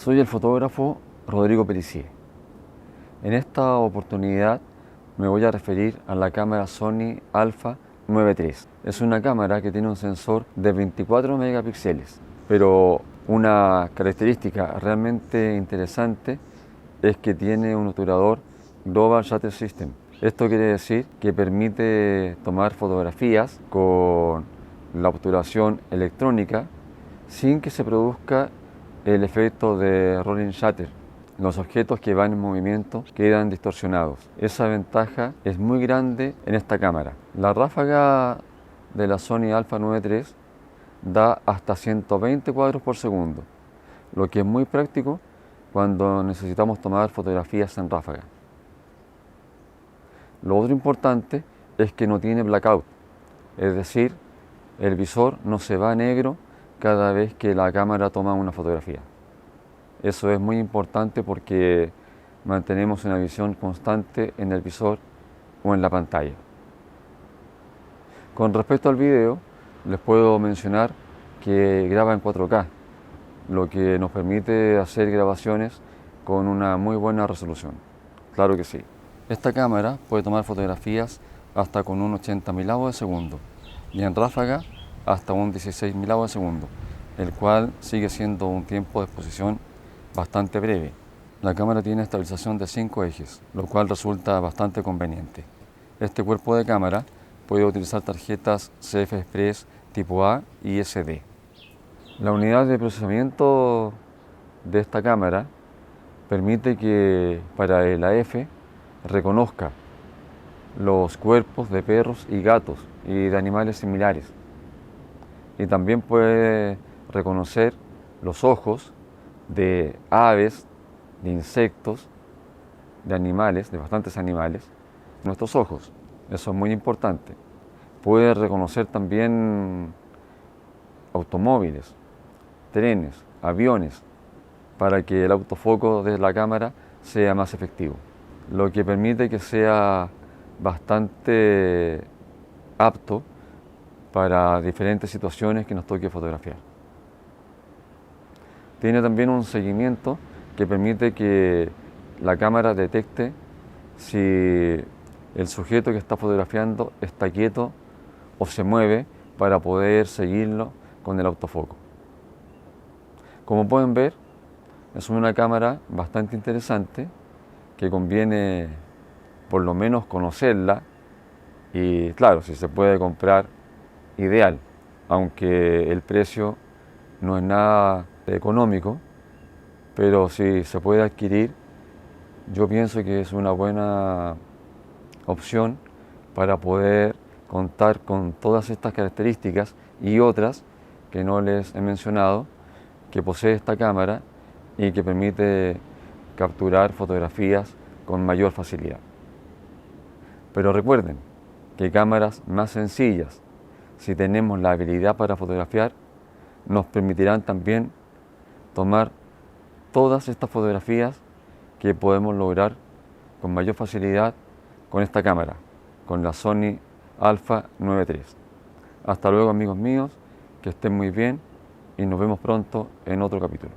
Soy el fotógrafo Rodrigo Pericier. En esta oportunidad me voy a referir a la cámara Sony Alpha 9 III. Es una cámara que tiene un sensor de 24 megapíxeles, pero una característica realmente interesante es que tiene un obturador Global Shutter System. Esto quiere decir que permite tomar fotografías con la obturación electrónica sin que se produzca el efecto de rolling shutter. Los objetos que van en movimiento quedan distorsionados. Esa ventaja es muy grande en esta cámara. La ráfaga de la Sony Alpha 9 III da hasta 120 cuadros por segundo, lo que es muy práctico cuando necesitamos tomar fotografías en ráfaga. Lo otro importante es que no tiene blackout, es decir, el visor no se va a negro cada vez que la cámara toma una fotografía. Eso es muy importante porque mantenemos una visión constante en el visor o en la pantalla. Con respecto al video, les puedo mencionar que graba en 4K, lo que nos permite hacer grabaciones con una muy buena resolución. Claro que sí. Esta cámara puede tomar fotografías hasta con un 80 milavos de segundo y en ráfaga hasta un 16 milavos de segundo, el cual sigue siendo un tiempo de exposición bastante breve. La cámara tiene estabilización de 5 ejes, lo cual resulta bastante conveniente. Este cuerpo de cámara puede utilizar tarjetas CF Express tipo A y SD. La unidad de procesamiento de esta cámara permite que para el AF reconozca los cuerpos de perros y gatos y de animales similares. Y también puede reconocer los ojos de aves, de insectos, de animales, de bastantes animales, nuestros ojos. Eso es muy importante. Puede reconocer también automóviles, trenes, aviones, para que el autofoco de la cámara sea más efectivo, lo que permite que sea bastante apto para diferentes situaciones que nos toque fotografiar. Tiene también un seguimiento que permite que la cámara detecte si el sujeto que está fotografiando está quieto o se mueve para poder seguirlo con el autofoco. Como pueden ver, es una cámara bastante interesante que conviene por lo menos conocerla y claro, si se puede comprar, ideal, aunque el precio no es nada económico, pero si se puede adquirir, yo pienso que es una buena opción para poder contar con todas estas características y otras que no les he mencionado, que posee esta cámara y que permite capturar fotografías con mayor facilidad. Pero recuerden que cámaras más sencillas, si tenemos la habilidad para fotografiar, nos permitirán también tomar todas estas fotografías que podemos lograr con mayor facilidad con esta cámara, con la Sony Alpha 9 III. Hasta luego, amigos míos, que estén muy bien y nos vemos pronto en otro capítulo.